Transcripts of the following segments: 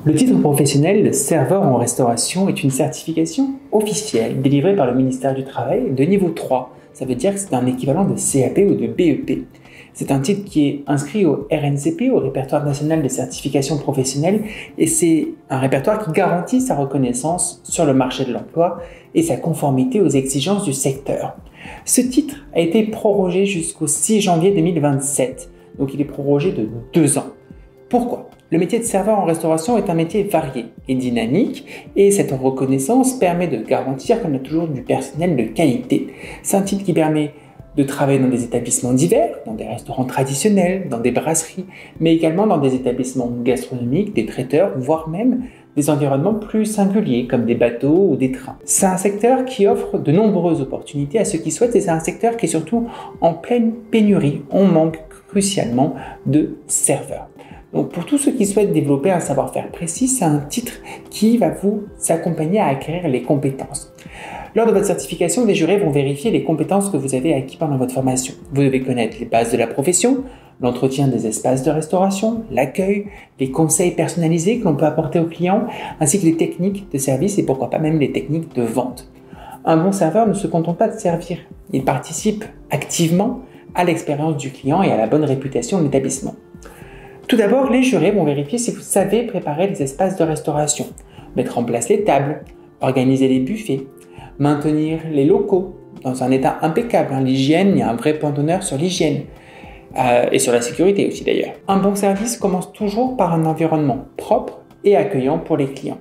Le titre professionnel de serveur en restauration est une certification officielle délivrée par le ministère du Travail de niveau 3. Ça veut dire que c'est un équivalent de CAP ou de BEP. C'est un titre qui est inscrit au RNCP, au Répertoire national de certification professionnelle, et c'est un répertoire qui garantit sa reconnaissance sur le marché de l'emploi et sa conformité aux exigences du secteur. Ce titre a été prorogé jusqu'au 6 janvier 2027, donc il est prorogé de 2 ans. Pourquoi ? Le métier de serveur en restauration est un métier varié et dynamique, et cette reconnaissance permet de garantir qu'on a toujours du personnel de qualité. C'est un titre qui permet de travailler dans des établissements divers, dans des restaurants traditionnels, dans des brasseries, mais également dans des établissements gastronomiques, des traiteurs, voire même des environnements plus singuliers comme des bateaux ou des trains. C'est un secteur qui offre de nombreuses opportunités à ceux qui souhaitent, et c'est un secteur qui est surtout en pleine pénurie. On manque crucialement de serveurs. Donc pour tous ceux qui souhaitent développer un savoir-faire précis, c'est un titre qui va vous accompagner à acquérir les compétences. Lors de votre certification, les jurés vont vérifier les compétences que vous avez acquises pendant votre formation. Vous devez connaître les bases de la profession, l'entretien des espaces de restauration, l'accueil, les conseils personnalisés que l'on peut apporter aux clients, ainsi que les techniques de service et pourquoi pas même les techniques de vente. Un bon serveur ne se contente pas de servir, il participe activement à l'expérience du client et à la bonne réputation de l'établissement. Tout d'abord, les jurés vont vérifier si vous savez préparer les espaces de restauration, mettre en place les tables, organiser les buffets, maintenir les locaux dans un état impeccable. L'hygiène, il y a un vrai point d'honneur sur l'hygiène et sur la sécurité aussi d'ailleurs. Un bon service commence toujours par un environnement propre et accueillant pour les clients.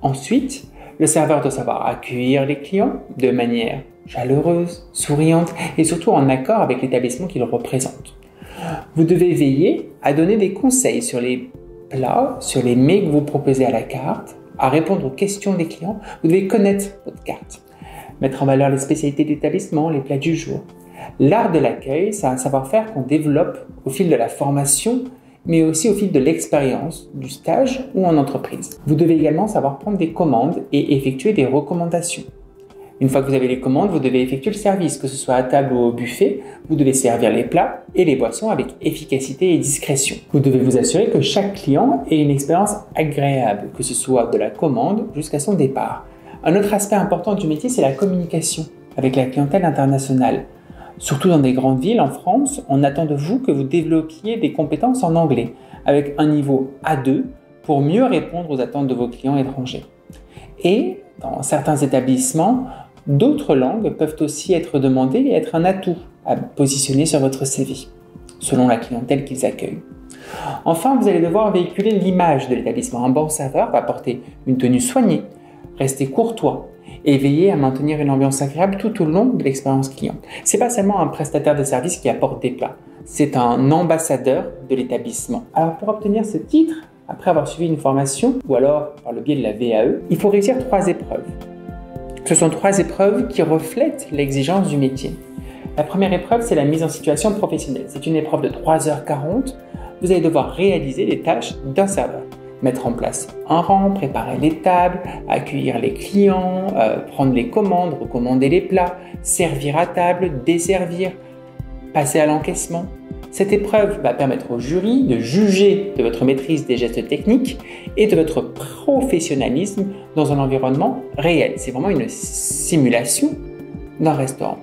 Ensuite, le serveur doit savoir accueillir les clients de manière chaleureuse, souriante et surtout en accord avec l'établissement qu'il représente. Vous devez veiller à donner des conseils sur les plats, sur les mets que vous proposez à la carte, à répondre aux questions des clients. Vous devez connaître votre carte, mettre en valeur les spécialités de l'établissement, les plats du jour. L'art de l'accueil, c'est un savoir-faire qu'on développe au fil de la formation, mais aussi au fil de l'expérience, du stage ou en entreprise. Vous devez également savoir prendre des commandes et effectuer des recommandations. Une fois que vous avez les commandes, vous devez effectuer le service, que ce soit à table ou au buffet. Vous devez servir les plats et les boissons avec efficacité et discrétion. Vous devez vous assurer que chaque client ait une expérience agréable, que ce soit de la commande jusqu'à son départ. Un autre aspect important du métier, c'est la communication avec la clientèle internationale. Surtout dans des grandes villes en France, on attend de vous que vous développiez des compétences en anglais, avec un niveau A2 pour mieux répondre aux attentes de vos clients étrangers. Et dans certains établissements, d'autres langues peuvent aussi être demandées et être un atout à positionner sur votre CV, selon la clientèle qu'ils accueillent. Enfin, vous allez devoir véhiculer l'image de l'établissement. Un bon serveur va porter une tenue soignée, rester courtois et veiller à maintenir une ambiance agréable tout au long de l'expérience client. Ce n'est pas seulement un prestataire de service qui apporte des plats, c'est un ambassadeur de l'établissement. Alors pour obtenir ce titre, après avoir suivi une formation ou alors par le biais de la VAE, il faut réussir 3 épreuves. Ce sont 3 épreuves qui reflètent l'exigence du métier. La première épreuve, c'est la mise en situation professionnelle. C'est une épreuve de 3h40. Vous allez devoir réaliser les tâches d'un serveur. Mettre en place un rang, préparer les tables, accueillir les clients, prendre les commandes, recommander les plats, servir à table, desservir, passer à l'encaissement. Cette épreuve va permettre au jury de juger de votre maîtrise des gestes techniques et de votre professionnalisme dans un environnement réel. C'est vraiment une simulation d'un restaurant.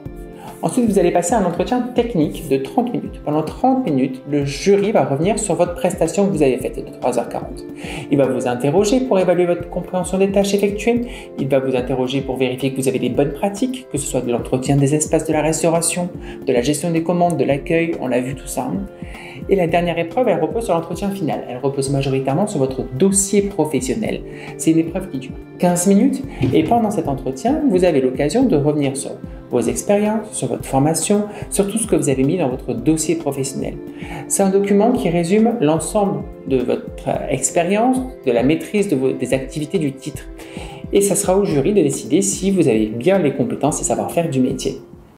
Ensuite, vous allez passer un entretien technique de 30 minutes. Pendant 30 minutes, le jury va revenir sur votre prestation que vous avez faite de 3h40. Il va vous interroger pour évaluer votre compréhension des tâches effectuées. Il va vous interroger pour vérifier que vous avez des bonnes pratiques, que ce soit de l'entretien des espaces de la restauration, de la gestion des commandes, de l'accueil, on l'a vu tout ça. Et la dernière épreuve, elle repose sur l'entretien final. Elle repose majoritairement sur votre dossier professionnel. C'est une épreuve qui dure 15 minutes et pendant cet entretien, vous avez l'occasion de revenir sur vos expériences, sur votre formation, sur tout ce que vous avez mis dans votre dossier professionnel. C'est un document qui résume l'ensemble de votre expérience, de la maîtrise des activités du titre. Et ça sera au jury de décider si vous avez bien les compétences et savoir-faire du métier.